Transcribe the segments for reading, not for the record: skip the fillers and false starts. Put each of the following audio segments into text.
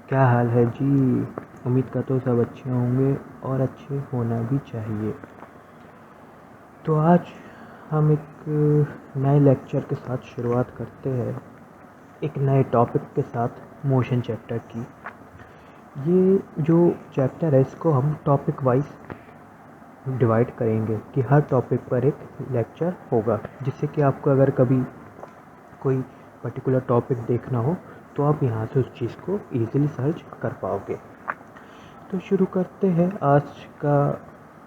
क्या हाल है जी। उम्मीद करता हूँ सब अच्छे होंगे और अच्छे होना भी चाहिए। तो आज हम एक नए लेक्चर के साथ शुरुआत करते हैं, एक नए टॉपिक के साथ, मोशन चैप्टर की। ये जो चैप्टर है इसको हम टॉपिक वाइज डिवाइड करेंगे कि हर टॉपिक पर एक लेक्चर होगा, जिससे कि आपको अगर कभी कोई पर्टिकुलर टॉपिक देखना हो तो आप यहाँ से उस चीज़ को ईज़िली सर्च कर पाओगे। तो शुरू करते हैं आज का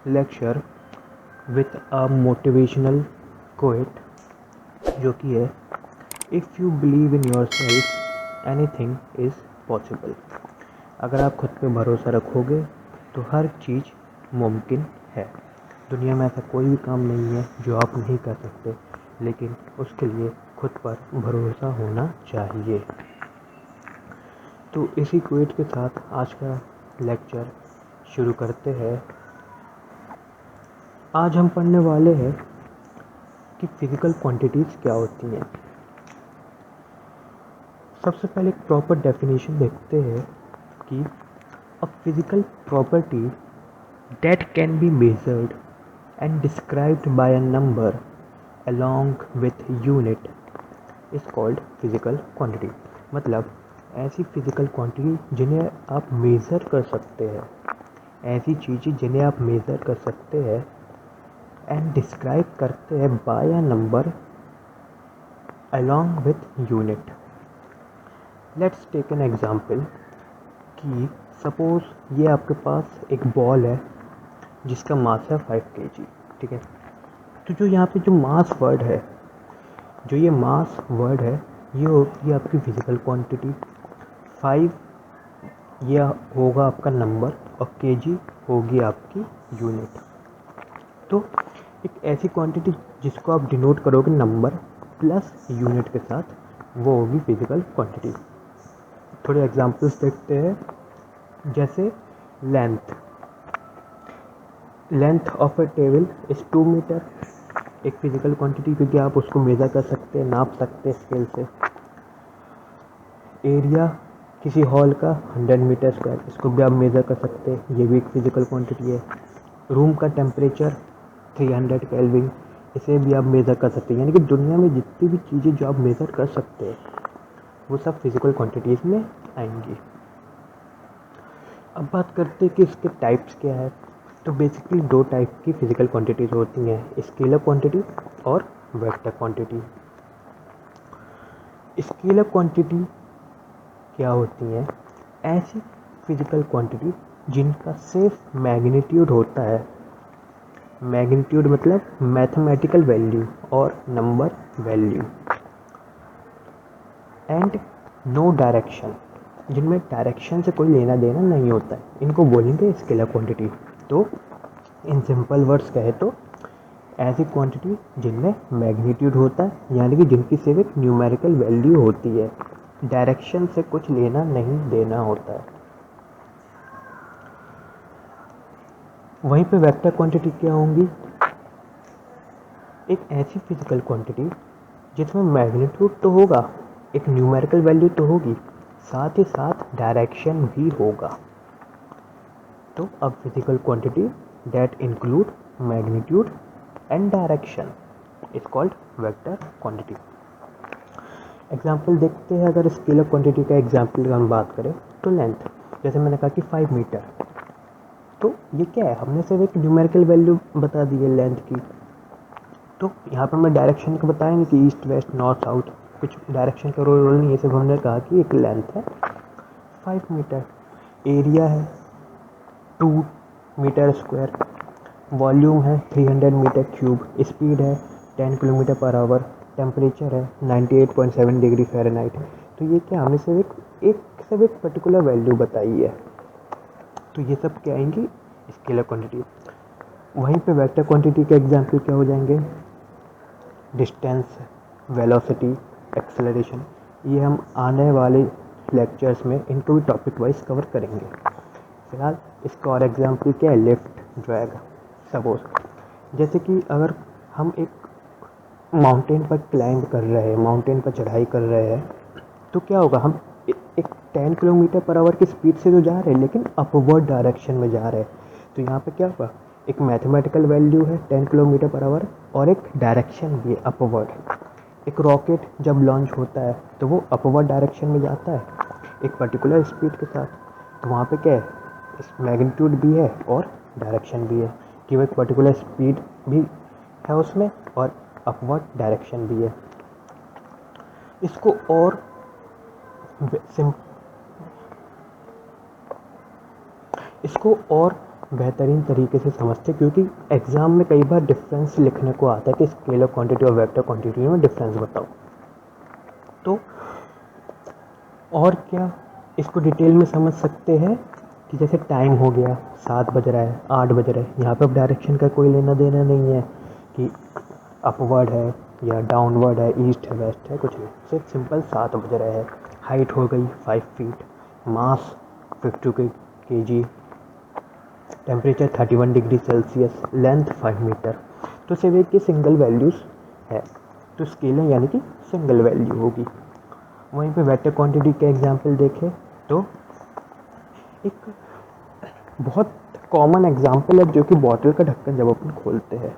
lecture with a motivational quote, जो कि है if you believe in your self anything is possible. अगर आप खुद पे भरोसा रखोगे तो हर चीज़ मुमकिन है। दुनिया में ऐसा कोई भी काम नहीं है जो आप नहीं कर सकते, लेकिन उसके लिए खुद पर भरोसा होना चाहिए। तो इसी क्वेट के साथ आज का लेक्चर शुरू करते हैं। आज हम पढ़ने वाले हैं कि फिज़िकल क्वांटिटीज़ क्या होती हैं। सबसे पहले एक प्रॉपर डेफिनेशन देखते हैं कि a physical property that can be measured and described bye a number along with unit is called physical quantity. मतलब ऐसी फिज़िकल क्वांटिटी जिन्हें आप मेज़र कर सकते हैं, ऐसी चीज़ें जिन्हें आप मेज़र कर सकते हैं एंड डिस्क्राइब करते हैं by a number along with unit। Let's take an example कि सपोज़ ये आपके पास एक बॉल है जिसका मास है 5 kg, ठीक है। तो जो यहाँ पे जो मास वर्ड है, जो ये मास वर्ड है, ये होती है आपकी फिज़िकल क्वांटिटी। 5 ये होगा आपका नंबर और केजी होगी आपकी यूनिट। तो एक ऐसी क्वांटिटी जिसको आप डिनोट करोगे नंबर प्लस यूनिट के साथ, वो होगी फिज़िकल क्वांटिटी। थोड़े एग्जांपल्स देखते हैं। जैसे length of a table is 2 metre, एक फिज़िकल क्वांटिटी, क्योंकि आप उसको मेज़र कर सकते हैं, नाप सकते हैं स्केल से। एरिया किसी हॉल का 100 मीटर स्क्वायर, इसको भी आप मेज़र कर सकते हैं, ये भी एक फिज़िकल क्वांटिटी है। रूम का टेम्परेचर 300 केल्विन, इसे भी आप मेज़र कर सकते हैं। यानी कि दुनिया में जितनी भी चीज़ें जो आप मेज़र कर सकते हैं वो सब फिज़िकल क्वांटिटीज़ में आएंगी। अब बात करते हैं कि इसके टाइप्स क्या है। तो बेसिकली 2 टाइप की फिज़िकल क्वांटिटीज़ होती हैं, स्केलर क्वांटिटी और वेक्टर क्वांटिटी। स्केलर क्वांटिटी क्या होती हैं? ऐसी फिज़िकल क्वांटिटी जिनका सिर्फ मैग्नीट्यूड होता है। मैग्नीट्यूड मतलब मैथमेटिकल वैल्यू और number value, and no direction, जिनमें डायरेक्शन से कोई लेना देना नहीं होता है, इनको बोलेंगे स्केलर क्वांटिटी। तो इन सिंपल वर्ड्स कहे तो ऐसी क्वांटिटी जिनमें मैग्नीट्यूड होता है, यानी कि जिनकी सिर्फ एक न्यूमेरिकल वैल्यू होती है, डायरेक्शन से कुछ लेना नहीं देना होता है। वहीं पे वेक्टर क्वांटिटी क्या होंगी? एक ऐसी फिज़िकल क्वांटिटी जिसमें मैग्नीट्यूड तो होगा, एक न्यूमेरिकल वैल्यू तो होगी, साथ ही साथ डायरेक्शन भी होगा। तो अब physical quantity that include magnitude and direction is called vector quantity. Example देखते हैं। अगर स्केलर क्वांटिटी का एग्जाम्पल की हम बात करें तो लेंथ, जैसे मैंने कहा कि 5 मीटर, तो ये क्या है? हमने सिर्फ एक न्यूमेरिकल वैल्यू बता दी है लेंथ की। तो यहाँ पर मैं डायरेक्शन का बताएंगे कि ईस्ट वेस्ट नॉर्थ साउथ, कुछ डायरेक्शन का रोल नहीं है, सिर्फ हमने कहा कि एक लेंथ है 5 मीटर, एरिया है 2 मीटर स्क्वायर, वॉल्यूम है 300 मीटर क्यूब, स्पीड है 10 किलोमीटर पर आवर, टेम्परेचर है 98.7 डिग्री फ़ारेनहाइट। तो ये क्या, हमने सिर्फ एक पर्टिकुलर वैल्यू बताई है। तो ये सब क्या आएंगी? Scalar quantity. वहीं पे वेक्टर क्वांटिटी के एग्जाम्पल क्या हो जाएंगे? Distance, velocity, acceleration. ये हम आने वाले लेक्चर्स में इनको भी टॉपिक वाइज कवर करेंगे। फिलहाल इसका और एग्जाम्पल क्या है? Lift, drag. सपोज जैसे कि अगर हम एक माउंटेन पर क्लाइंब कर रहे हैं, माउंटेन पर चढ़ाई कर रहे हैं, तो क्या होगा? हम एक 10 किलोमीटर पर आवर की स्पीड से तो जा रहे हैं लेकिन अपवर्ड डायरेक्शन में जा रहे हैं। तो यहाँ पे क्या हुआ, एक मैथमेटिकल वैल्यू है 10 किलोमीटर पर आवर और एक डायरेक्शन भी है अपवर्ड। एक रॉकेट जब लॉन्च होता है तो वो अपवर्ड डायरेक्शन में जाता है एक पर्टिकुलर स्पीड के साथ। तो वहाँ पे क्या है, इस मैग्नीट्यूड भी है और डायरेक्शन भी है कि वो एक पर्टिकुलर स्पीड भी है उसमें और अपवर्ड डायरेक्शन भी है। इसको और इसको और बेहतरीन तरीके से समझते, क्योंकि एग्ज़ाम में कई बार डिफरेंस लिखने को आता है कि स्केलर क्वांटिटी और वेक्टर क्वांटिटी में डिफरेंस बताओ। तो और क्या इसको डिटेल में समझ सकते हैं कि जैसे टाइम हो गया, 7 बज रहा है, 8 बज रहा है, यहाँ पे अब डायरेक्शन का कोई लेना देना नहीं है कि अपवर्ड है या डाउनवर्ड है, ईस्ट है, वेस्ट है, कुछ नहीं, सिर्फ सिंपल 7 बज रहे हैं। हाइट हो गई 5 feet, mass 52 kg, temperature 31 degree Celsius, length 5 metre. तो सिर्फ एक की सिंगल वैल्यूज़ है, तो स्केलर यानी कि सिंगल वैल्यू होगी। वहीं पे वेक्टर क्वांटिटी के एग्जांपल देखें तो एक बहुत कॉमन एग्जांपल है जो कि बॉटल का ढक्कन जब अपन खोलते हैं,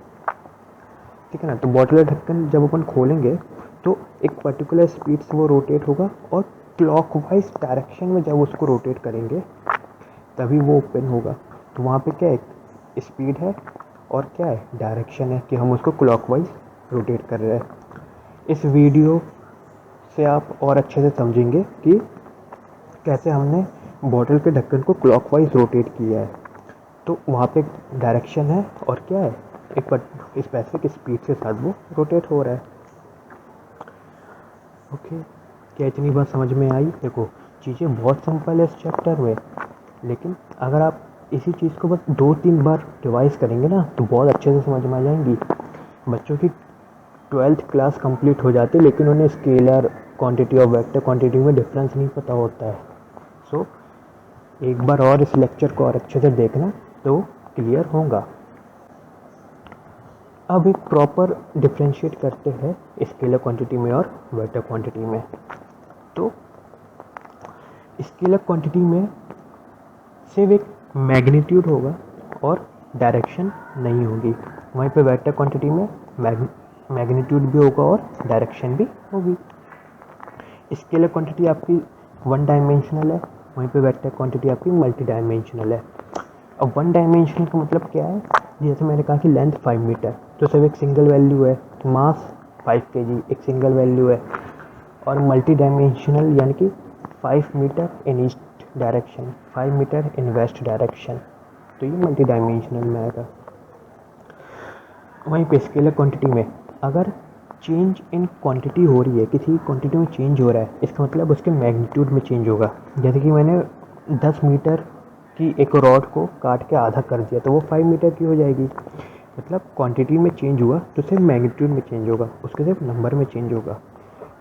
ठीक है ना। तो बॉटल का ढक्कन जब अपन खोलेंगे तो एक पर्टिकुलर स्पीड से वो रोटेट होगा और क्लॉकवाइज डायरेक्शन में जब उसको रोटेट करेंगे तभी वो ओपन होगा। तो वहाँ पे क्या है, स्पीड है और क्या है, डायरेक्शन है कि हम उसको क्लॉकवाइज रोटेट कर रहे हैं। इस वीडियो से आप और अच्छे से समझेंगे कि कैसे हमने बॉटल के ढक्कन को क्लॉकवाइज रोटेट किया है। तो वहाँ पे डायरेक्शन है और क्या है, एक स्पेसिफिक स्पीड के साथ वो रोटेट हो रहा है। ओके, क्या इतनी बात समझ में आई? देखो चीज़ें बहुत सिंपल है इस चैप्टर में, लेकिन अगर आप इसी चीज़ को बस 2-3 बार रिवाइज करेंगे ना तो बहुत अच्छे से समझ में आ जाएंगी। बच्चों की 12th क्लास कंप्लीट हो जाती है लेकिन उन्हें स्केलर क्वांटिटी और वेक्टर क्वांटिटी में डिफरेंस नहीं पता होता है। सो एक बार और इस लेक्चर को और अच्छे से देखना तो क्लियर होगा। अब एक प्रॉपर डिफ्रेंशिएट करते हैं स्केलर क्वांटिटी में और वेक्टर क्वांटिटी में। तो स्केलर क्वांटिटी में सिर्फ एक मैग्नीट्यूड होगा और डायरेक्शन नहीं होगी। वहीं पे वेक्टर क्वांटिटी में मैग्नीट्यूड भी होगा और डायरेक्शन भी होगी। स्केलर क्वांटिटी आपकी 1 डायमेंशनल है, वहीं पे वेक्टर क्वांटिटी आपकी मल्टी डायमेंशनल है। अब 1 डायमेंशनल का मतलब क्या है, जैसे मैंने कहा कि लेंथ 5 मीटर, तो सिर्फ एक सिंगल वैल्यू है। मास 5 kg एक सिंगल वैल्यू है। और मल्टी डायमेंशनल यानी कि 5 मीटर इन ईस्ट डायरेक्शन, 5 मीटर इन वेस्ट डायरेक्शन, तो ये मल्टी डायमेंशनल में आएगा। वहीं पे स्केलर क्वांटिटी में अगर चेंज इन क्वांटिटी हो रही है, किसी क्वांटिटी में चेंज हो रहा है, इसका मतलब उसके मैग्नीट्यूड में चेंज होगा। जैसे कि मैंने 10 मीटर की एक रॉड को काट के आधा कर दिया तो वो 5 मीटर की हो जाएगी। मतलब क्वांटिटी में चेंज हुआ तो सिर्फ मैग्नीट्यूड में चेंज होगा, उसके सिर्फ नंबर में चेंज होगा।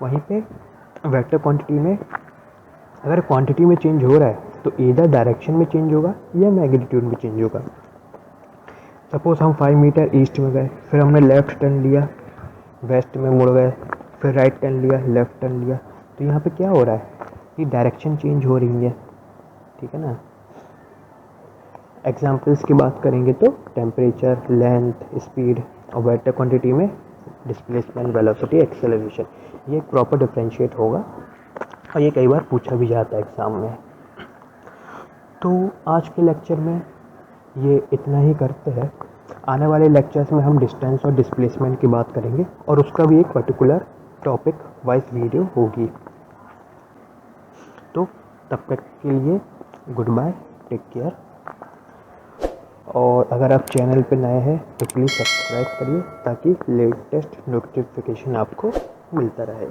वहीं पे वेक्टर क्वांटिटी में अगर क्वांटिटी में चेंज हो रहा है तो इधर डायरेक्शन में चेंज होगा या मैग्नीट्यूड में चेंज होगा। सपोज हम 5 मीटर ईस्ट में गए, फिर हमने लेफ़्ट टर्न लिया, वेस्ट में मुड़ गए, फिर राइट टर्न लिया, लेफ़्ट टर्न लिया, तो यहाँ पे क्या हो रहा है कि डायरेक्शन चेंज हो रही है, ठीक है ना। एग्जाम्पल्स की बात करेंगे तो टेम्परेचर, लेंथ, स्पीड और वेक्टर क्वांटिटी में डिस्प्लेसमेंट, वेलोसिटी, एक्सेलरेशन, ये एक प्रॉपर डिफरेंशिएट होगा और ये कई बार पूछा भी जाता है एग्ज़ाम में। तो आज के लेक्चर में ये इतना ही करते हैं। आने वाले लेक्चर्स में हम डिस्टेंस और डिस्प्लेसमेंट की बात करेंगे और उसका भी एक पर्टिकुलर टॉपिक वाइज वीडियो होगी। तो तब तक के लिए गुड बाय, टेक केयर। और अगर आप चैनल पर नए हैं तो प्लीज़ सब्सक्राइब करिए ताकि लेटेस्ट नोटिफिकेशन आपको मिलता रहे।